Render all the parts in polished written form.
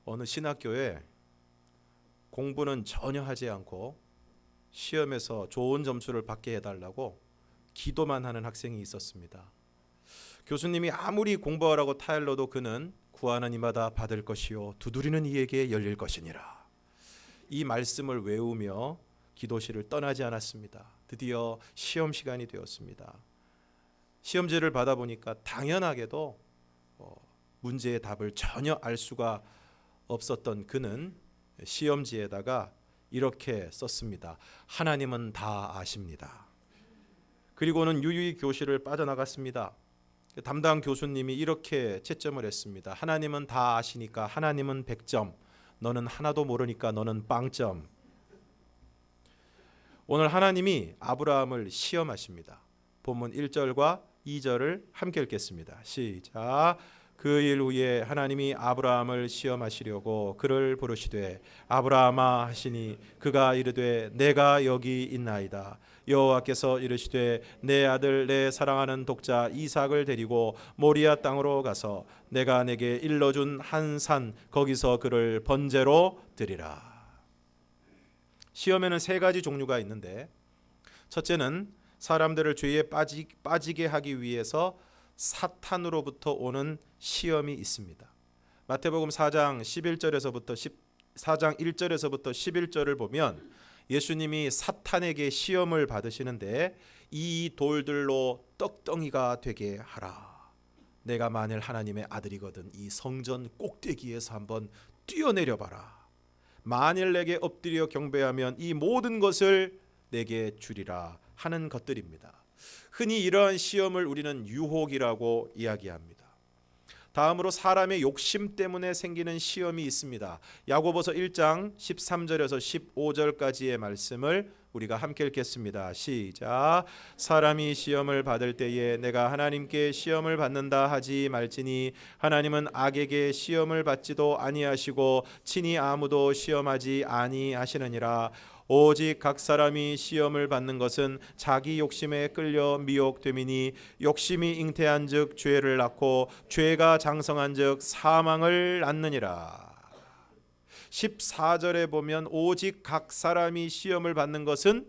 어느 신학교에 공부는 전혀 하지 않고 시험에서 좋은 점수를 받게 해달라고 기도만 하는 학생이 있었습니다. 교수님이 아무리 공부하라고 타일러도 그는 구하는 이마다 받을 것이요 두드리는 이에게 열릴 것이니라. 이 말씀을 외우며 기도실을 떠나지 않았습니다. 드디어 시험 시간이 되었습니다. 시험지를 받아보니까 당연하게도 문제의 답을 전혀 알 수가 없었던 그는 시험지에다가 이렇게 썼습니다. 하나님은 다 아십니다. 그리고는 유유히 교실을 빠져나갔습니다. 담당 교수님이 이렇게 채점을 했습니다. 하나님은 다 아시니까 하나님은 100점, 너는 하나도 모르니까 너는 0점. 오늘 하나님이 아브라함을 시험하십니다. 본문 1절과 2절을 함께 읽겠습니다. 시작. 그 일 후에 하나님이 아브라함을 시험하시려고 그를 부르시되 아브라함아 하시니 그가 이르되 내가 여기 있나이다. 여호와께서 이르시되 내 아들 내 사랑하는 독자 이삭을 데리고 모리아 땅으로 가서 내가 내게 일러준 한 산 거기서 그를 번제로 드리라. 시험에는 세 가지 종류가 있는데 첫째는 사람들을 죄에 빠지게 하기 위해서 사탄으로부터 오는 시험이 있습니다. 마태복음 4장 1절에서부터 11절을 보면 예수님이 사탄에게 시험을 받으시는데 이 돌들로 떡덩이가 되게 하라. 내가 만일 하나님의 아들이거든 이 성전 꼭대기에서 한번 뛰어내려 봐라. 만일 내게 엎드려 경배하면 이 모든 것을 내게 주리라 하는 것들입니다. 흔히 이러한 시험을 우리는 유혹이라고 이야기합니다. 다음으로 사람의 욕심 때문에 생기는 시험이 있습니다. 야고보서 1장 13절에서 15절까지의 말씀을 우리가 함께 읽겠습니다. 시작. 사람이 시험을 받을 때에 내가 하나님께 시험을 받는다 하지 말지니 하나님은 악에게 시험을 받지도 아니하시고 친히 아무도 시험하지 아니하시느니라. 오직 각 사람이 시험을 받는 것은 자기 욕심에 끌려 미혹됨이니 욕심이 잉태한즉 죄를 낳고 죄가 장성한즉 사망을 낳느니라. 14절에 보면 오직 각 사람이 시험을 받는 것은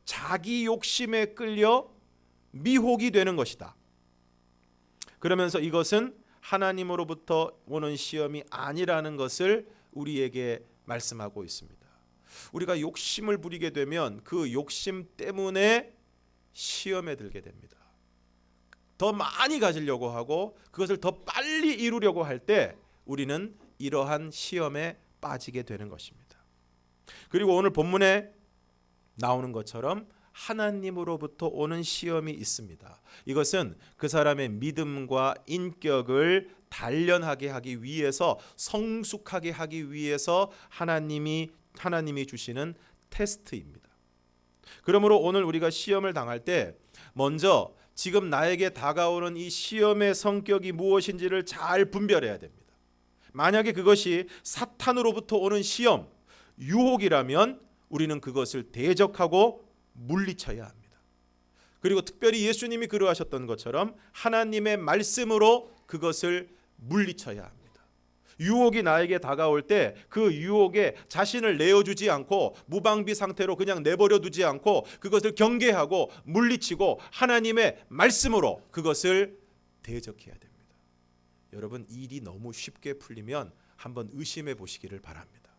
자기 욕심에 끌려 미혹이 되는 것이다. 그러면서 이것은 하나님으로부터 오는 시험이 아니라는 것을 우리에게 말씀하고 있습니다. 우리가 욕심을 부리게 되면 그 욕심 때문에 시험에 들게 됩니다. 더 많이 가지려고 하고 그것을 더 빨리 이루려고 할 때 우리는 이러한 시험에 빠지게 되는 것입니다. 그리고 오늘 본문에 나오는 것처럼 하나님으로부터 오는 시험이 있습니다. 이것은 그 사람의 믿음과 인격을 단련하게 하기 위해서 성숙하게 하기 위해서 하나님이 주시는 테스트입니다. 그러므로 오늘 우리가 시험을 당할 때 먼저 지금 나에게 다가오는 이 시험의 성격이 무엇인지를 잘 분별해야 됩니다. 만약에 그것이 사탄으로부터 오는 시험, 유혹이라면 우리는 그것을 대적하고 물리쳐야 합니다. 그리고 특별히 예수님이 그러하셨던 것처럼 하나님의 말씀으로 그것을 물리쳐야 합니다. 유혹이 나에게 다가올 때 그 유혹에 자신을 내어주지 않고 무방비 상태로 그냥 내버려 두지 않고 그것을 경계하고 물리치고 하나님의 말씀으로 그것을 대적해야 됩니다. 여러분, 일이 너무 쉽게 풀리면 한번 의심해 보시기를 바랍니다.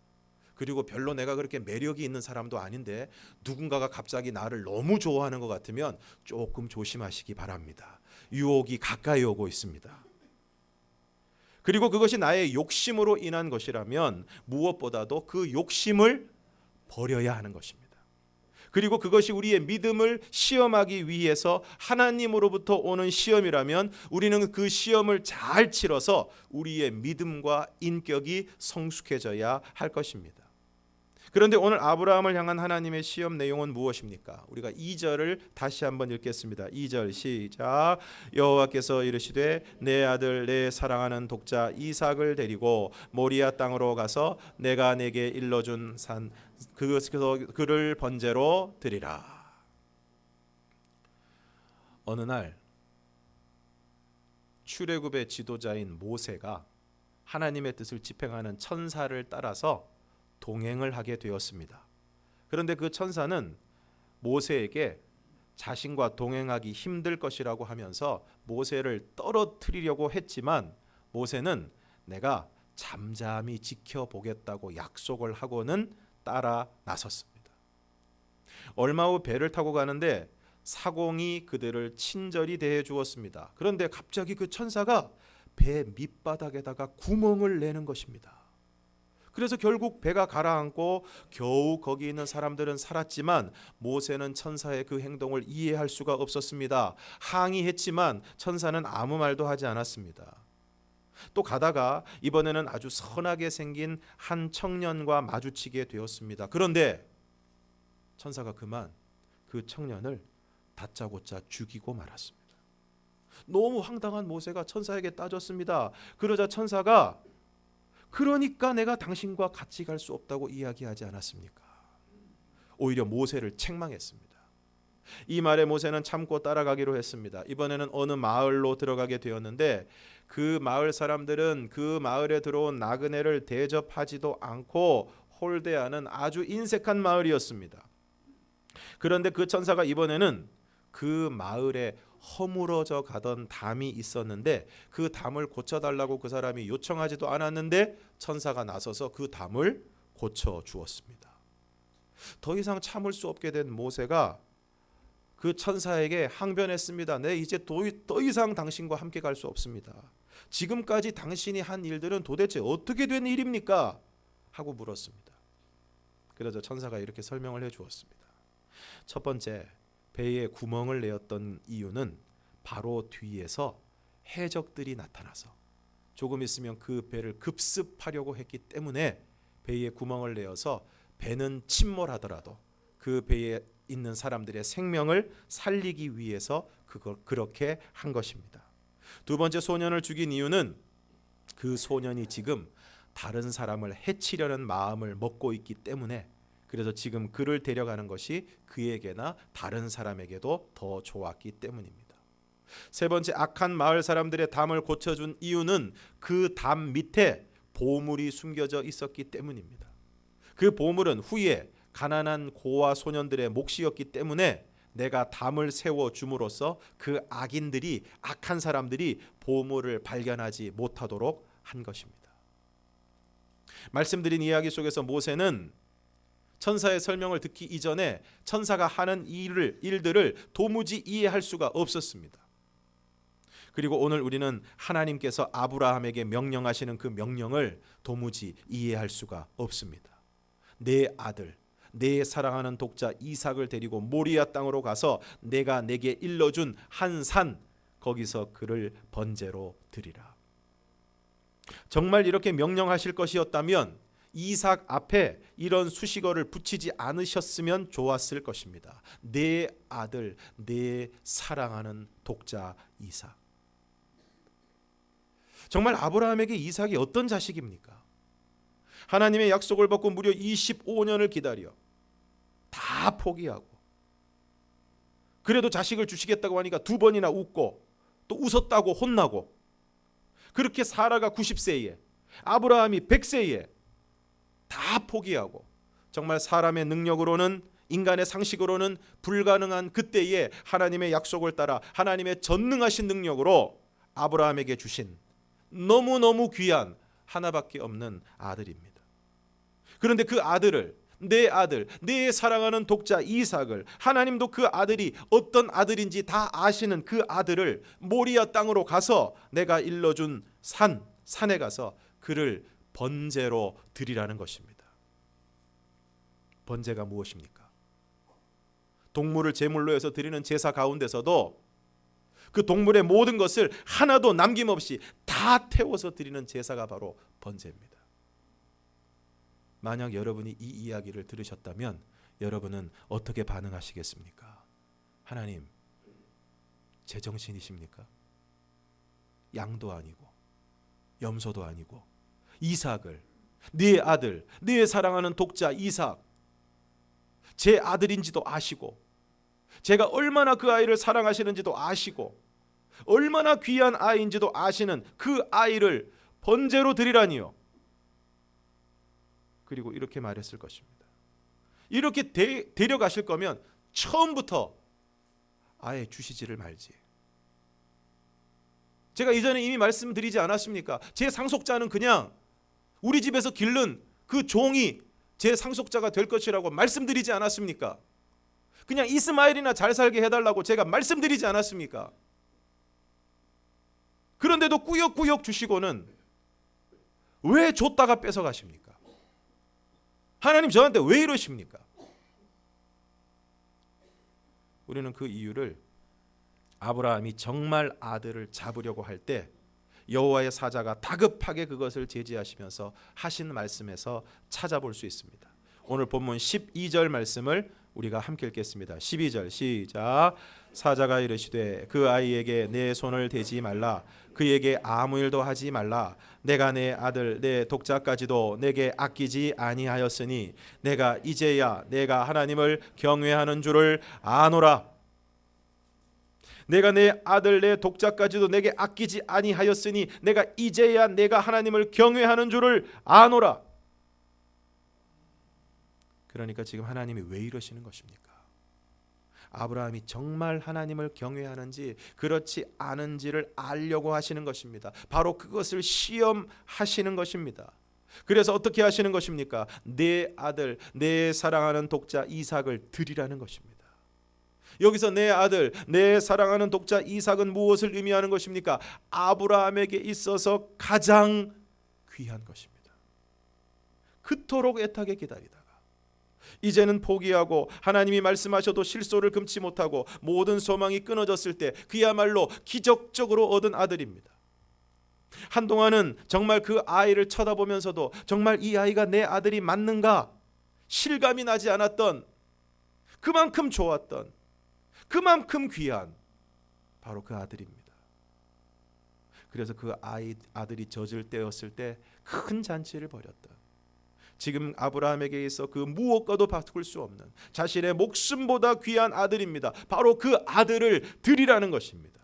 그리고 별로 내가 그렇게 매력이 있는 사람도 아닌데 누군가가 갑자기 나를 너무 좋아하는 것 같으면 조금 조심하시기 바랍니다. 유혹이 가까이 오고 있습니다. 그리고 그것이 나의 욕심으로 인한 것이라면 무엇보다도 그 욕심을 버려야 하는 것입니다. 그리고 그것이 우리의 믿음을 시험하기 위해서 하나님으로부터 오는 시험이라면 우리는 그 시험을 잘 치러서 우리의 믿음과 인격이 성숙해져야 할 것입니다. 그런데 오늘 아브라함을 향한 하나님의 시험 내용은 무엇입니까? 우리가 2절을 다시 한번 읽겠습니다. 2절 시작. 여호와께서 이르시되 내 아들 내 사랑하는 독자 이삭을 데리고 모리아 땅으로 가서 내가 내게 일러준 산 그것에서 그를 번제로 드리라. 어느 날 출애굽의 지도자인 모세가 하나님의 뜻을 집행하는 천사를 따라서 동행을 하게 되었습니다. 그런데 그 천사는 모세에게 자신과 동행하기 힘들 것이라고 하면서 모세를 떨어뜨리려고 했지만 모세는 내가 잠잠히 지켜보겠다고 약속을 하고는 따라 나섰습니다. 얼마 후 배를 타고 가는데 사공이 그들을 친절히 대해 주었습니다. 그런데 갑자기 그 천사가 배 밑바닥에다가 구멍을 내는 것입니다. 그래서 결국 배가 가라앉고 겨우 거기 있는 사람들은 살았지만 모세는 천사의 그 행동을 이해할 수가 없었습니다. 항의했지만 천사는 아무 말도 하지 않았습니다. 또 가다가 이번에는 아주 선하게 생긴 한 청년과 마주치게 되었습니다. 그런데 천사가 그만 그 청년을 다짜고짜 죽이고 말았습니다. 너무 황당한 모세가 천사에게 따졌습니다. 그러자 천사가 그러니까 내가 당신과 같이 갈 수 없다고 이야기하지 않았습니까? 오히려 모세를 책망했습니다. 이 말에 모세는 참고 따라가기로 했습니다. 이번에는 어느 마을로 들어가게 되었는데 그 마을 사람들은 그 마을에 들어온 나그네를 대접하지도 않고 홀대하는 아주 인색한 마을이었습니다. 그런데 그 천사가 이번에는 그 마을에 허물어져 가던 담이 있었는데 그 담을 고쳐달라고 그 사람이 요청하지도 않았는데 천사가 나서서 그 담을 고쳐 주었습니다. 더 이상 참을 수 없게 된 모세가 그 천사에게 항변했습니다. 네, 이제 더 이상 당신과 함께 갈 수 없습니다. 지금까지 당신이 한 일들은 도대체 어떻게 된 일입니까? 하고 물었습니다. 그래서 천사가 이렇게 설명을 해 주었습니다. 첫 번째, 배에 구멍을 내었던 이유는 바로 뒤에서 해적들이 나타나서 조금 있으면 그 배를 급습하려고 했기 때문에 배에 구멍을 내어서 배는 침몰하더라도 그 배에 있는 사람들의 생명을 살리기 위해서 그렇게 한 것입니다. 두 번째, 소년을 죽인 이유는 그 소년이 지금 다른 사람을 해치려는 마음을 먹고 있기 때문에 그래서 지금 그를 데려가는 것이 그에게나 다른 사람에게도 더 좋았기 때문입니다. 세 번째, 악한 마을 사람들의 담을 고쳐준 이유는 그 담 밑에 보물이 숨겨져 있었기 때문입니다. 그 보물은 후에 가난한 고아 소년들의 몫이었기 때문에 내가 담을 세워 줌으로써 그 악인들이 악한 사람들이 보물을 발견하지 못하도록 한 것입니다. 말씀드린 이야기 속에서 모세는 천사의 설명을 듣기 이전에 천사가 하는 일들을 도무지 이해할 수가 없었습니다. 그리고 오늘 우리는 하나님께서 아브라함에게 명령하시는 그 명령을 도무지 이해할 수가 없습니다. 내 아들, 내 사랑하는 독자 이삭을 데리고 모리아 땅으로 가서 내가 내게 일러준 한 산, 거기서 그를 번제로 드리라. 정말 이렇게 명령하실 것이었다면 이삭 앞에 이런 수식어를 붙이지 않으셨으면 좋았을 것입니다. 내 아들, 내 사랑하는 독자 이삭. 정말 아브라함에게 이삭이 어떤 자식입니까? 하나님의 약속을 받고 무려 25년을 기다려 다 포기하고 그래도 자식을 주시겠다고 하니까 두 번이나 웃고 또 웃었다고 혼나고 그렇게 사라가 90세에 아브라함이 100세에 다 포기하고 정말 사람의 능력으로는 인간의 상식으로는 불가능한 그때에 하나님의 약속을 따라 하나님의 전능하신 능력으로 아브라함에게 주신 너무너무 귀한 하나밖에 없는 아들입니다. 그런데 그 아들을 내 아들, 내 사랑하는 독자 이삭을 하나님도 그 아들이 어떤 아들인지 다 아시는 그 아들을 모리아 땅으로 가서 내가 일러준 산에 가서 그를 번제로 드리라는 것입니다. 번제가 무엇입니까? 동물을 제물로 해서 드리는 제사 가운데서도 그 동물의 모든 것을 하나도 남김없이 다 태워서 드리는 제사가 바로 번제입니다. 만약 여러분이 이 이야기를 들으셨다면 여러분은 어떻게 반응하시겠습니까? 하나님, 제정신이십니까? 양도 아니고 염소도 아니고 이삭을, 네 아들, 네 사랑하는 독자 이삭, 제 아들인지도 아시고 제가 얼마나 그 아이를 사랑하시는지도 아시고 얼마나 귀한 아이인지도 아시는 그 아이를 번제로 드리라니요. 그리고 이렇게 말했을 것입니다. 이렇게 데려가실 거면 처음부터 아예 주시지를 말지. 제가 이전에 이미 말씀드리지 않았습니까? 제 상속자는 그냥 우리 집에서 기른 그 종이 제 상속자가 될 것이라고 말씀드리지 않았습니까? 그냥 이스마엘이나 잘 살게 해달라고 제가 말씀드리지 않았습니까? 그런데도 꾸역꾸역 주시고는 왜 줬다가 뺏어가십니까? 하나님 저한테 왜 이러십니까? 우리는 그 이유를 아브라함이 정말 아들을 잡으려고 할 때 여호와의 사자가 다급하게 그것을 제지하시면서 하신 말씀에서 찾아볼 수 있습니다. 오늘 본문 12절 말씀을 우리가 함께 읽겠습니다. 12절 시작. 사자가 이르시되 그 아이에게 내 손을 대지 말라. 그에게 아무 일도 하지 말라. 내가 내 아들 내 독자까지도 내게 아끼지 아니하였으니 내가 이제야 내가 하나님을 경외하는 줄을 아노라. 내가 내 아들 내 독자까지도 내게 아끼지 아니하였으니 내가 이제야 내가 하나님을 경외하는 줄을 아노라. 그러니까 지금 하나님이 왜 이러시는 것입니까? 아브라함이 정말 하나님을 경외하는지 그렇지 않은지를 알려고 하시는 것입니다. 바로 그것을 시험하시는 것입니다. 그래서 어떻게 하시는 것입니까? 내 아들 내 사랑하는 독자 이삭을 드리라는 것입니다. 여기서 내 아들 내 사랑하는 독자 이삭은 무엇을 의미하는 것입니까? 아브라함에게 있어서 가장 귀한 것입니다. 그토록 애타게 기다리다가 이제는 포기하고 하나님이 말씀하셔도 실소를 금치 못하고 모든 소망이 끊어졌을 때 그야말로 기적적으로 얻은 아들입니다. 한동안은 정말 그 아이를 쳐다보면서도 정말 이 아이가 내 아들이 맞는가 실감이 나지 않았던, 그만큼 좋았던, 그만큼 귀한 바로 그 아들입니다. 그래서 그 아들이 젖을 때였을 때 큰 잔치를 벌였다. 지금 아브라함에게 있어 그 무엇과도 바꿀 수 없는 자신의 목숨보다 귀한 아들입니다. 바로 그 아들을 드리라는 것입니다.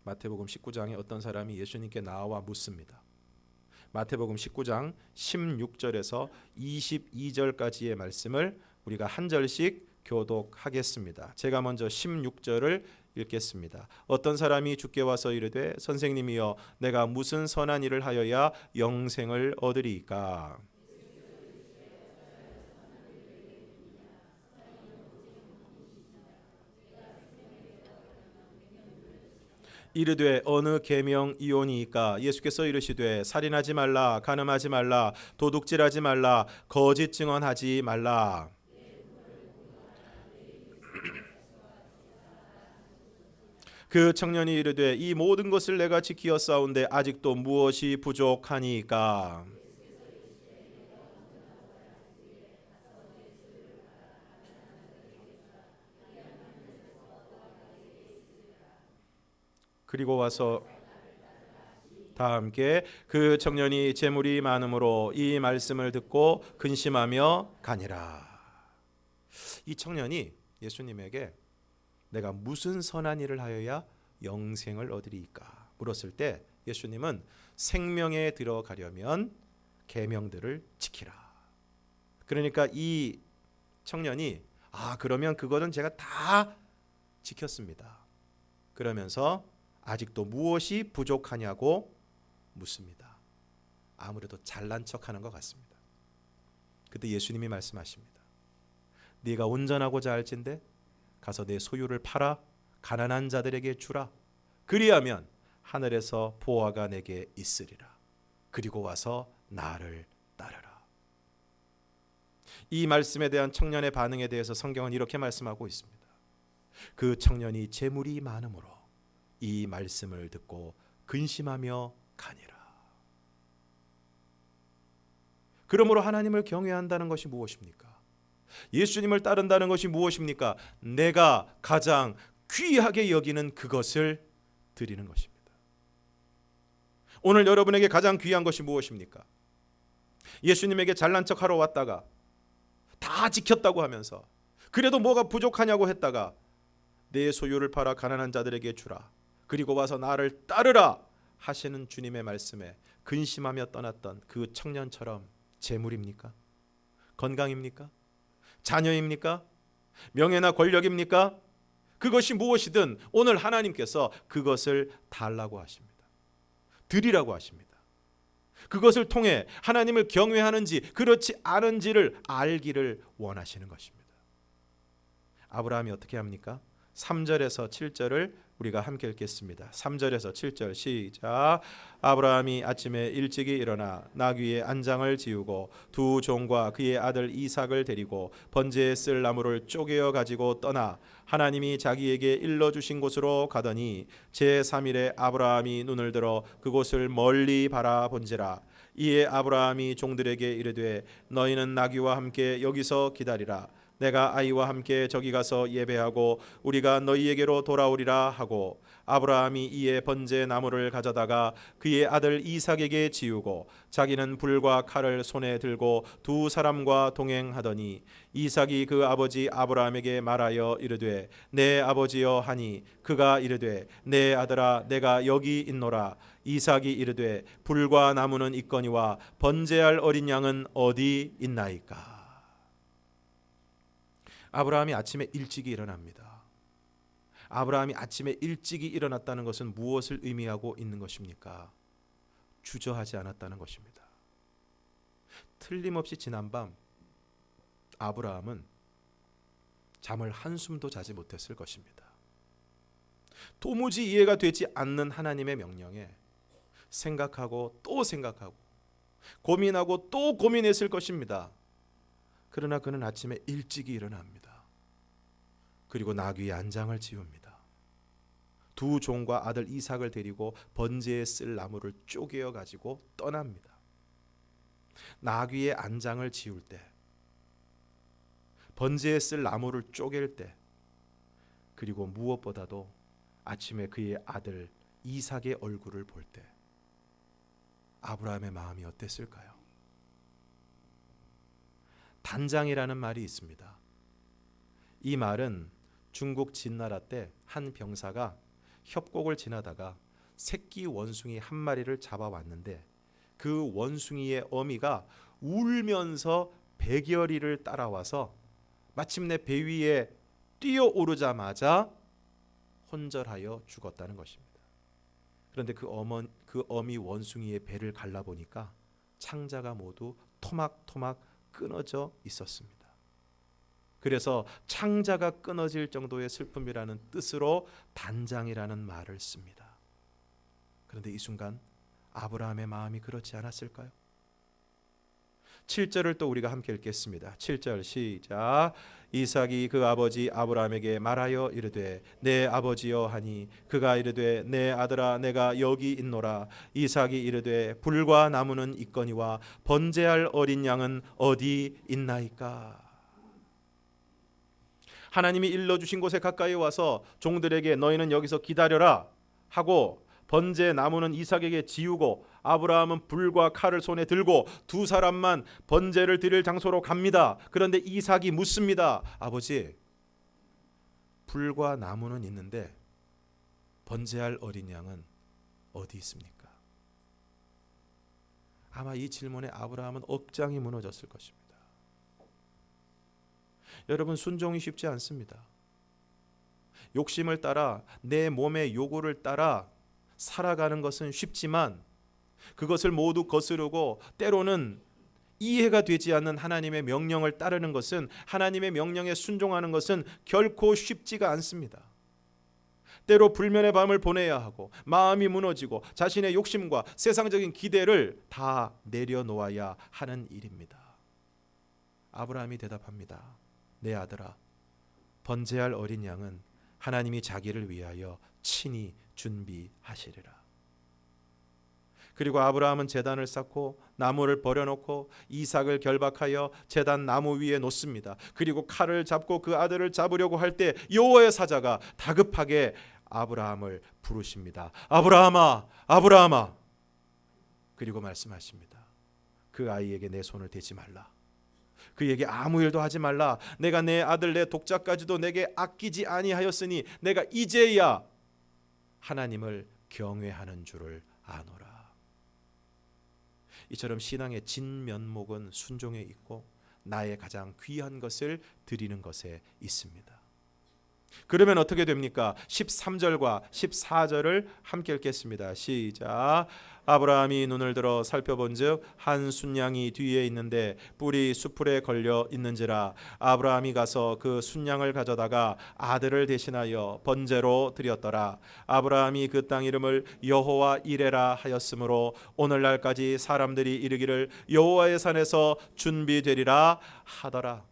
마태복음 19장에 어떤 사람이 예수님께 나와 묻습니다. 마태복음 19장 16절에서 22절까지의 말씀을 우리가 한 절씩 교독하겠습니다. 제가 먼저 16절을 읽겠습니다. 어떤 사람이 주께 와서 이르되 선생님이여 내가 무슨 선한 일을 하여야 영생을 얻으리이까? 이르되 어느 계명이오니이까? 예수께서 이르시되 살인하지 말라, 간음하지 말라, 도둑질하지 말라, 거짓 증언하지 말라. 그 청년이 이르되 이 모든 것을 내가 지키었사온데 아직도 무엇이 부족하니까? 그리고 와서 다 함께 그 청년이 재물이 많음으로 이 말씀을 듣고 근심하며 가니라. 이 청년이 예수님에게 내가 무슨 선한 일을 하여야 영생을 얻으리이까 물었을 때 예수님은 생명에 들어가려면 계명들을 지키라. 그러니까 이 청년이 그러면 그거는 제가 다 지켰습니다. 그러면서 아직도 무엇이 부족하냐고 묻습니다. 아무래도 잘난 척하는 것 같습니다. 그때 예수님이 말씀하십니다. 네가 온전하고자 할진대 가서 내 소유를 팔아 가난한 자들에게 주라. 그리하면 하늘에서 보화가 내게 있으리라. 그리고 와서 나를 따르라. 이 말씀에 대한 청년의 반응에 대해서 성경은 이렇게 말씀하고 있습니다. 그 청년이 재물이 많음으로 이 말씀을 듣고 근심하며 가니라. 그러므로 하나님을 경외한다는 것이 무엇입니까? 예수님을 따른다는 것이 무엇입니까? 내가 가장 귀하게 여기는 그것을 드리는 것입니다. 오늘 여러분에게 가장 귀한 것이 무엇입니까? 예수님에게 잘난 척하러 왔다가 다 지켰다고 하면서 그래도 뭐가 부족하냐고 했다가 내 소유를 팔아 가난한 자들에게 주라. 그리고 와서 나를 따르라 하시는 주님의 말씀에 근심하며 떠났던 그 청년처럼 재물입니까? 건강입니까? 자녀입니까? 명예나 권력입니까? 그것이 무엇이든 오늘 하나님께서 그것을 달라고 하십니다. 드리라고 하십니다. 그것을 통해 하나님을 경외하는지 그렇지 않은지를 알기를 원하시는 것입니다. 아브라함이 어떻게 합니까? 3절에서 7절을 우리가 함께 읽겠습니다. 3절에서 7절 시작. 아브라함이 아침에 일찍이 일어나 나귀의 안장을 지우고 두 종과 그의 아들 이삭을 데리고 번제에 쓸 나무를 쪼개어 가지고 떠나 하나님이 자기에게 일러주신 곳으로 가더니 제3일에 아브라함이 눈을 들어 그곳을 멀리 바라본지라. 이에 아브라함이 종들에게 이르되 너희는 나귀와 함께 여기서 기다리라. 내가 아이와 함께 저기 가서 예배하고 우리가 너희에게로 돌아오리라 하고 아브라함이 이에 번제 나무를 가져다가 그의 아들 이삭에게 지우고 자기는 불과 칼을 손에 들고 두 사람과 동행하더니 이삭이 그 아버지 아브라함에게 말하여 이르되 내 아버지여 하니 그가 이르되 내 아들아 내가 여기 있노라. 이삭이 이르되 불과 나무는 있거니와 번제할 어린 양은 어디 있나이까. 아브라함이 아침에 일찍이 일어납니다. 아브라함이 아침에 일찍이 일어났다는 것은 무엇을 의미하고 있는 것입니까? 주저하지 않았다는 것입니다. 틀림없이 지난밤 아브라함은 잠을 한숨도 자지 못했을 것입니다. 도무지 이해가 되지 않는 하나님의 명령에 생각하고 또 생각하고 고민하고 또 고민했을 것입니다. 그러나 그는 아침에 일찍이 일어납니다. 그리고 나귀의 안장을 지웁니다. 두 종과 아들 이삭을 데리고 번제에 쓸 나무를 쪼개어 가지고 떠납니다. 나귀의 안장을 지울 때, 번제에 쓸 나무를 쪼갤 때, 그리고 무엇보다도 아침에 그의 아들 이삭의 얼굴을 볼 때 아브라함의 마음이 어땠을까요? 단장이라는 말이 있습니다. 이 말은 중국 진나라 때 한 병사가 협곡을 지나다가 새끼 원숭이 한 마리를 잡아왔는데 그 원숭이의 어미가 울면서 백여리를 따라와서 마침내 배 위에 뛰어오르자마자 혼절하여 죽었다는 것입니다. 그런데 그 어미 원숭이의 배를 갈라보니까 창자가 모두 토막토막 끊어져 있었습니다. 그래서 창자가 끊어질 정도의 슬픔이라는 뜻으로 단장이라는 말을 씁니다. 그런데 이 순간 아브라함의 마음이 그렇지 않았을까요? 7절을 또 우리가 함께 읽겠습니다. 7절 시작. 이삭이 그 아버지 아브라함에게 말하여 이르되 내 아버지여 하니 그가 이르되 내 아들아 내가 여기 있노라. 이삭이 이르되 불과 나무는 있거니와 번제할 어린 양은 어디 있나이까. 하나님이 일러주신 곳에 가까이 와서 종들에게 너희는 여기서 기다려라 하고 번제 나무는 이삭에게 지우고 아브라함은 불과 칼을 손에 들고 두 사람만 번제를 드릴 장소로 갑니다. 그런데 이삭이 묻습니다. 아버지, 불과 나무는 있는데 번제할 어린 양은 어디 있습니까? 아마 이 질문에 아브라함은 억장이 무너졌을 것입니다. 여러분, 순종이 쉽지 않습니다. 욕심을 따라 내 몸의 요구를 따라 살아가는 것은 쉽지만 그것을 모두 거스르고 때로는 이해가 되지 않는 하나님의 명령을 따르는 것은, 하나님의 명령에 순종하는 것은 결코 쉽지가 않습니다. 때로 불면의 밤을 보내야 하고 마음이 무너지고 자신의 욕심과 세상적인 기대를 다 내려놓아야 하는 일입니다. 아브라함이 대답합니다. 내 아들아, 번제할 어린 양은 하나님이 자기를 위하여 친히 준비하시리라. 그리고 아브라함은 제단을 쌓고 나무를 버려놓고 이삭을 결박하여 제단 나무 위에 놓습니다. 그리고 칼을 잡고 그 아들을 잡으려고 할 때 여호와의 사자가 다급하게 아브라함을 부르십니다. 아브라함아, 아브라함아. 그리고 말씀하십니다. 그 아이에게 내 손을 대지 말라. 그에게 아무 일도 하지 말라. 내가 내 아들 내 독자까지도 내게 아끼지 아니하였으니 내가 이제야 하나님을 경외하는 줄을 아노라. 이처럼 신앙의 진면목은 순종에 있고 나의 가장 귀한 것을 드리는 것에 있습니다. 그러면 어떻게 됩니까? 13절과 14절을 함께 읽겠습니다. 시작. 아브라함이 눈을 들어 살펴본즉 한 순양이 뒤에 있는데 뿔이 수풀에 걸려 있는지라. 아브라함이 가서 그 순양을 가져다가 아들을 대신하여 번제로 드렸더라. 아브라함이 그 땅 이름을 여호와 이레라 하였으므로 오늘날까지 사람들이 이르기를 여호와의 산에서 준비되리라 하더라.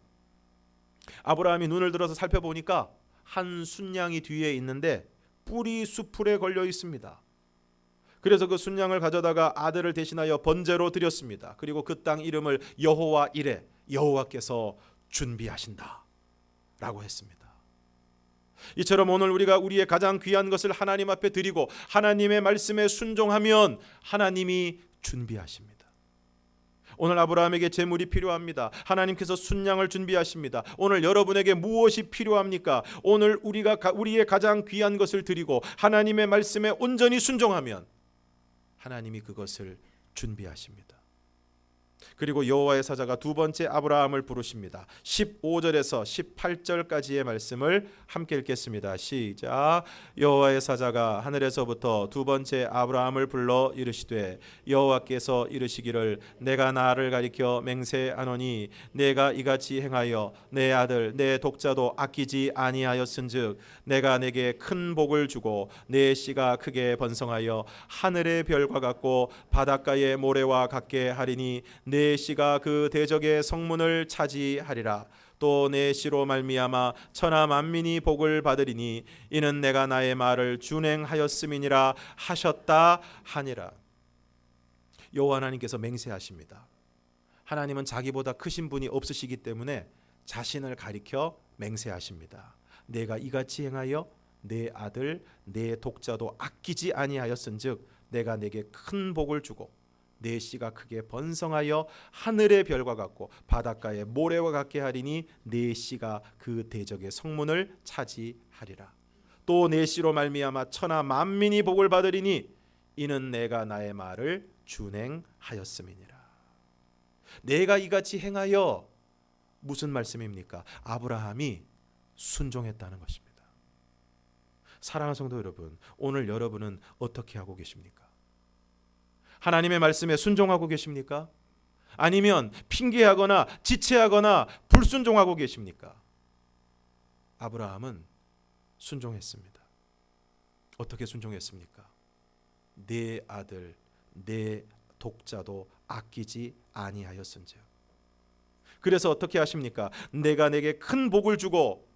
아브라함이 눈을 들어서 살펴보니까 한 순양이 뒤에 있는데 뿔이 수풀에 걸려 있습니다. 그래서 그 순양을 가져다가 아들을 대신하여 번제로 드렸습니다. 그리고 그 땅 이름을 여호와 이레, 여호와께서 준비하신다 라고 했습니다. 이처럼 오늘 우리가 우리의 가장 귀한 것을 하나님 앞에 드리고 하나님의 말씀에 순종하면 하나님이 준비하십니다. 오늘 아브라함에게 재물이 필요합니다. 하나님께서 순양을 준비하십니다. 오늘 여러분에게 무엇이 필요합니까? 오늘 우리가 우리의 가장 귀한 것을 드리고 하나님의 말씀에 온전히 순종하면 하나님이 그것을 준비하십니다. 그리고 여호와의 사자가 두 번째 아브라함을 부르십니다. 15절에서 18절까지의 말씀을 함께 읽겠습니다. 시작. 여호와의 사자가 하늘에서부터 두 번째 아브라함을 불러 이르시되 여호와께서 이르시기를 내가 나를 가리켜 맹세하노니 내가 이같이 행하여 내 아들 내 독자도 아끼지 아니하였은즉 내가 내게 큰 복을 주고 내 씨가 크게 번성하여 하늘의 별과 같고 바닷가의 모래와 같게 하리니 내 씨가 그 대적의 성문을 차지하리라. 또 내 씨로 말미암아 천하 만민이 복을 받으리니 이는 내가 나의 말을 준행하였음이니라 하셨다 하니라. 여호와 하나님께서 맹세하십니다. 하나님은 자기보다 크신 분이 없으시기 때문에 자신을 가리켜 맹세하십니다. 내가 이같이 행하여 내 아들 내 독자도 아끼지 아니하였은즉 내가 내게 큰 복을 주고 내 씨가 크게 번성하여 하늘의 별과 같고 바닷가의 모래와 같게 하리니 내 씨가 그 대적의 성문을 차지하리라. 또 내 씨로 말미암아 천하 만민이 복을 받으리니 이는 내가 나의 말을 준행하였음이니라. 내가 이같이 행하여 무슨 말씀입니까? 아브라함이 순종했다는 것입니다. 사랑하는 성도 여러분, 오늘 여러분은 어떻게 하고 계십니까? 하나님의 말씀에 순종하고 계십니까? 아니면 핑계하거나 지체하거나 불순종하고 계십니까? 아브라함은 순종했습니다. 어떻게 순종했습니까? 내 아들 내 독자도 아끼지 아니하였은즉. 그래서 어떻게 하십니까? 내가 내게 큰 복을 주고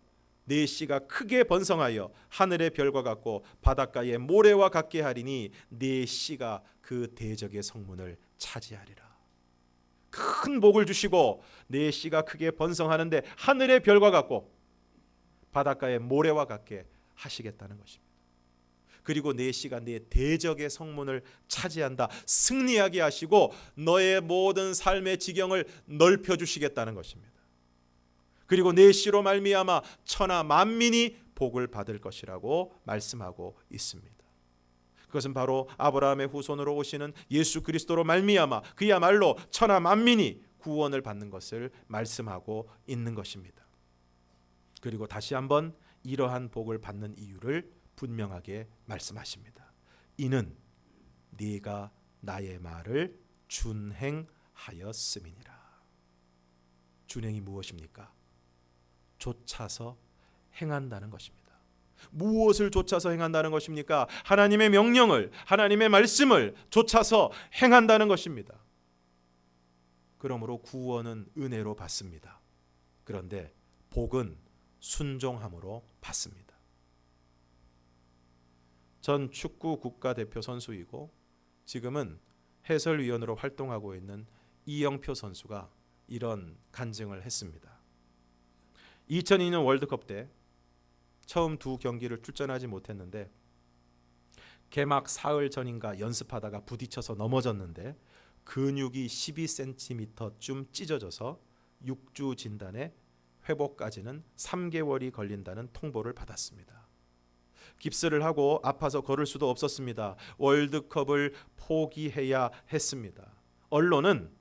내 씨가 크게 번성하여 하늘의 별과 같고 바닷가의 모래와 같게 하리니 내 씨가 그 대적의 성문을 차지하리라. 큰 복을 주시고 내 씨가 크게 번성하는데 하늘의 별과 같고 바닷가의 모래와 같게 하시겠다는 것입니다. 그리고 내 씨가 내 대적의 성문을 차지한다, 승리하게 하시고 너의 모든 삶의 지경을 넓혀 주시겠다는 것입니다. 그리고 내 씨로 말미암아 천하 만민이 복을 받을 것이라고 말씀하고 있습니다. 그것은 바로 아브라함의 후손으로 오시는 예수 그리스도로 말미암아 그야말로 천하 만민이 구원을 받는 것을 말씀하고 있는 것입니다. 그리고 다시 한번 이러한 복을 받는 이유를 분명하게 말씀하십니다. 이는 네가 나의 말을 준행하였음이니라. 준행이 무엇입니까? 쫓아서 행한다는 것입니다. 무엇을 쫓아서 행한다는 것입니까? 하나님의 명령을, 하나님의 말씀을 쫓아서 행한다는 것입니다. 그러므로 구원은 은혜로 받습니다. 그런데 복은 순종함으로 받습니다. 전 축구 국가대표 선수이고 지금은 해설위원으로 활동하고 있는 이영표 선수가 이런 간증을 했습니다. 2002년 월드컵 때 처음 두 경기를 출전하지 못했는데 개막 사흘 전인가 연습하다가 부딪혀서 넘어졌는데 근육이 12cm쯤 찢어져서 6주 진단에 회복까지는 3개월이 걸린다는 통보를 받았습니다. 깁스를 하고 아파서 걸을 수도 없었습니다. 월드컵을 포기해야 했습니다. 언론은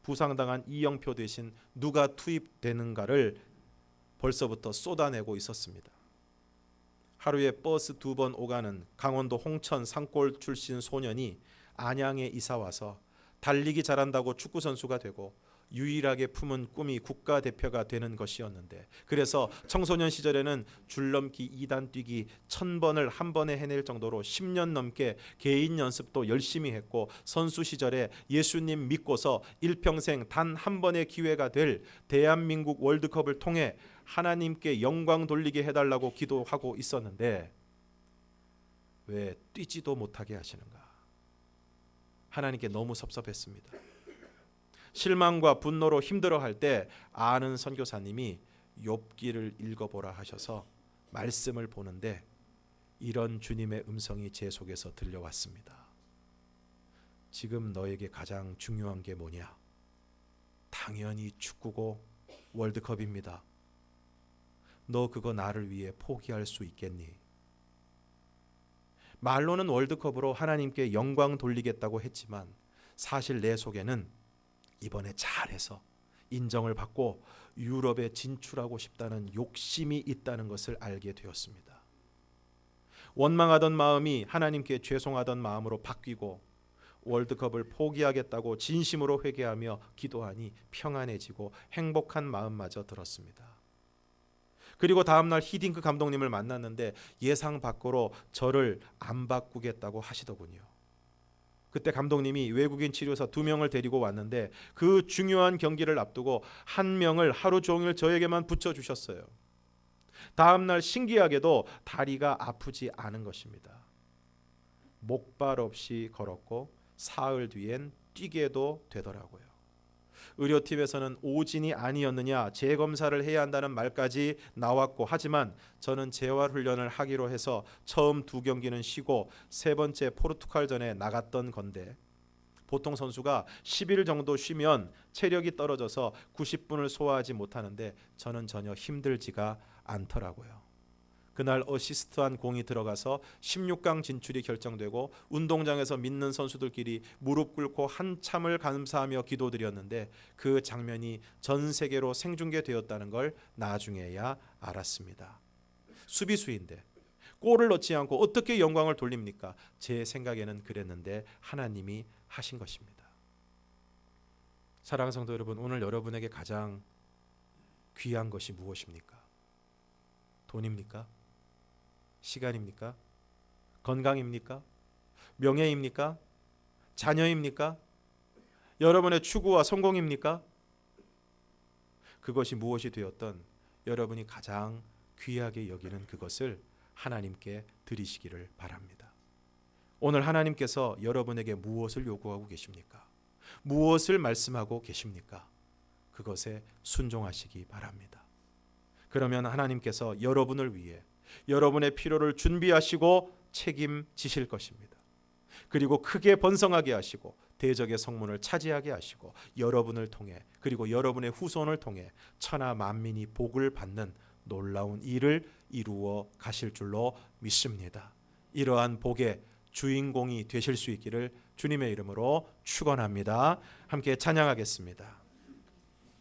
부상당한 이영표 대신 누가 투입되는가를 벌써부터 쏟아내고 있었습니다. 하루에 버스 2번 오가는 강원도 홍천 산골 출신 소년이 안양에 이사와서 달리기 잘한다고 축구선수가 되고 유일하게 품은 꿈이 국가대표가 되는 것이었는데, 그래서 청소년 시절에는 줄넘기 2단 뛰기 1000번을 한 번에 해낼 정도로 10년 넘게 개인 연습도 열심히 했고, 선수 시절에 예수님 믿고서 일평생 단 한 번의 기회가 될 대한민국 월드컵을 통해 하나님께 영광 돌리게 해달라고 기도하고 있었는데 왜 뛰지도 못하게 하시는가? 하나님께 너무 섭섭했습니다. 실망과 분노로 힘들어할 때 아는 선교사님이 욥기를 읽어보라 하셔서 말씀을 보는데 이런 주님의 음성이 제 속에서 들려왔습니다. 지금 너에게 가장 중요한 게 뭐냐? 당연히 축구고 월드컵입니다. 너 그거 나를 위해 포기할 수 있겠니? 말로는 월드컵으로 하나님께 영광 돌리겠다고 했지만 사실 내 속에는 이번에 잘해서 인정을 받고 유럽에 진출하고 싶다는 욕심이 있다는 것을 알게 되었습니다. 원망하던 마음이 하나님께 죄송하던 마음으로 바뀌고 월드컵을 포기하겠다고 진심으로 회개하며 기도하니 평안해지고 행복한 마음마저 들었습니다. 그리고 다음날 히딩크 감독님을 만났는데 예상 밖으로 저를 안 바꾸겠다고 하시더군요. 그때 감독님이 외국인 치료사 2명을 데리고 왔는데 그 중요한 경기를 앞두고 1명을 하루 종일 저에게만 붙여주셨어요. 다음날 신기하게도 다리가 아프지 않은 것입니다. 목발 없이 걸었고 사흘 뒤엔 뛰게도 되더라고요. 의료팀에서는 오진이 아니었느냐 재검사를 해야 한다는 말까지 나왔고, 하지만 저는 재활훈련을 하기로 해서 처음 2경기는 쉬고 3번째 포르투갈전에 나갔던 건데, 보통 선수가 10일 정도 쉬면 체력이 떨어져서 90분을 소화하지 못하는데 저는 전혀 힘들지가 않더라고요. 그날 어시스트한 공이 들어가서 16강 진출이 결정되고 운동장에서 믿는 선수들끼리 무릎 꿇고 한참을 감사하며 기도드렸는데 그 장면이 전 세계로 생중계되었다는 걸 나중에야 알았습니다. 수비수인데 골을 넣지 않고 어떻게 영광을 돌립니까? 제 생각에는 그랬는데 하나님이 하신 것입니다. 사랑하는 성도 여러분, 오늘 여러분에게 가장 귀한 것이 무엇입니까? 돈입니까? 시간입니까? 건강입니까? 명예입니까? 자녀입니까? 여러분의 추구와 성공입니까? 그것이 무엇이 되었던 여러분이 가장 귀하게 여기는 그것을 하나님께 드리시기를 바랍니다. 오늘 하나님께서 여러분에게 무엇을 요구하고 계십니까? 무엇을 말씀하고 계십니까? 그것에 순종하시기 바랍니다. 그러면 하나님께서 여러분을 위해 여러분의 필요를 준비하시고 책임지실 것입니다. 그리고 크게 번성하게 하시고 대적의 성문을 차지하게 하시고 여러분을 통해, 그리고 여러분의 후손을 통해 천하 만민이 복을 받는 놀라운 일을 이루어 가실 줄로 믿습니다. 이러한 복의 주인공이 되실 수 있기를 주님의 이름으로 축원합니다. 함께 찬양하겠습니다.